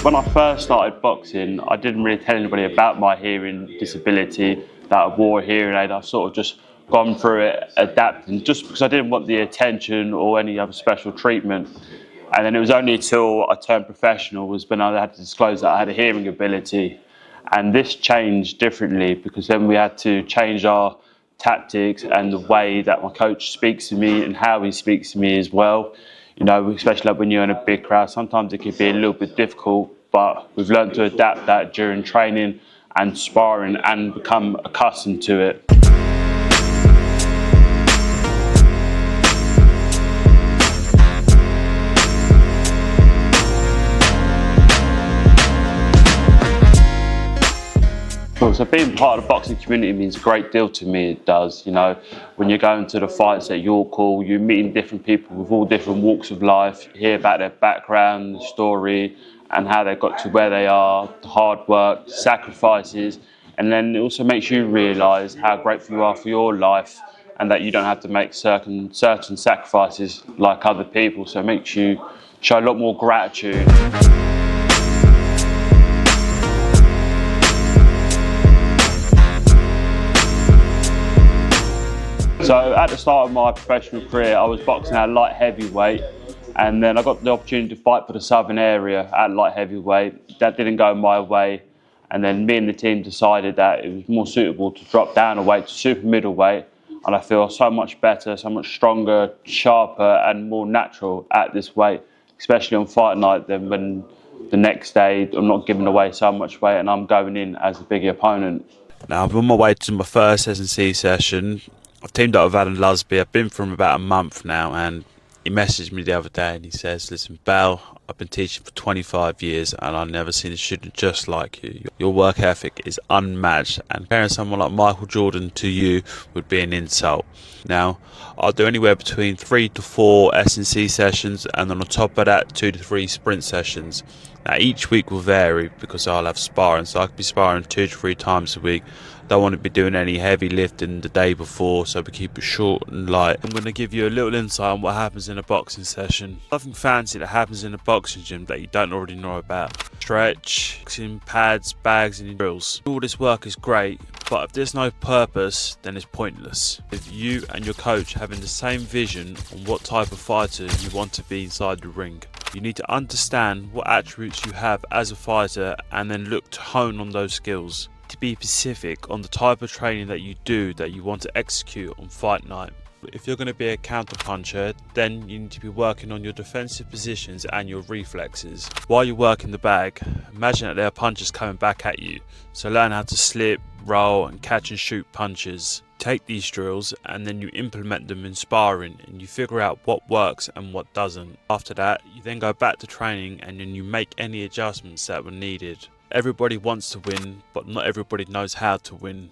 When I first started boxing, I didn't really tell anybody about my hearing disability, that I wore a hearing aid. I've sort of just gone through it, adapting, just because I didn't want the attention or any other special treatment. And then it was only until I turned professional was when I had to disclose that I had a hearing ability. And this changed differently because then we had to change our tactics and the way that my coach speaks to me and how he speaks to me as well. You know, especially like when you're in a big crowd, sometimes it can be a little bit difficult, but we've learned to adapt that during training and sparring and become accustomed to it. So being part of the boxing community means a great deal to me, it does. You know, when you're going to the fights at York Hall, you're meeting different people with all different walks of life, you hear about their background, the story, and how they got to where they are, the hard work, sacrifices, and then it also makes you realise how grateful you are for your life and that you don't have to make certain sacrifices like other people, so it makes you show a lot more gratitude. So at the start of my professional career, I was boxing at light heavyweight, and then I got the opportunity to fight for the southern area at light heavyweight. That didn't go my way, and then me and the team decided that it was more suitable to drop down a weight to super middleweight, and I feel so much better, so much stronger, sharper and more natural at this weight, especially on fight night, than when the next day I'm not giving away so much weight and I'm going in as a bigger opponent. Now I'm on my way to my first S&C session. I've teamed up with Alan Lusby. I've been for him about a month now, and he messaged me the other day and he says, "Listen, Bal, I've been teaching for 25 years and I've never seen a student just like you. Your work ethic is unmatched, and comparing someone like Michael Jordan to you would be an insult." Now, I'll do anywhere between 3 to 4 S&C sessions, and then on top of that, 2 to 3 sprint sessions. Now, each week will vary because I'll have sparring, so I could be sparring 2 to 3 times a week. Don't want to be doing any heavy lifting the day before, so we keep it short and light. I'm going to give you a little insight on what happens in a boxing session. Nothing fancy that happens in a boxing gym that you don't already know about. Stretch, boxing pads, bags and drills. All this work is great, but if there's no purpose, then it's pointless. With you and your coach having the same vision on what type of fighter you want to be inside the ring, you need to understand what attributes you have as a fighter and then look to hone on those skills. To be specific on the type of training that you do that you want to execute on fight night. If you're going to be a counter puncher, then you need to be working on your defensive positions and your reflexes. While you're working the bag, imagine that there are punches coming back at you, so learn how to slip, roll and catch and shoot punches. Take these drills and then you implement them in sparring and you figure out what works and what doesn't. After that, you then go back to training and then you make any adjustments that were needed. Everybody wants to win, but not everybody knows how to win.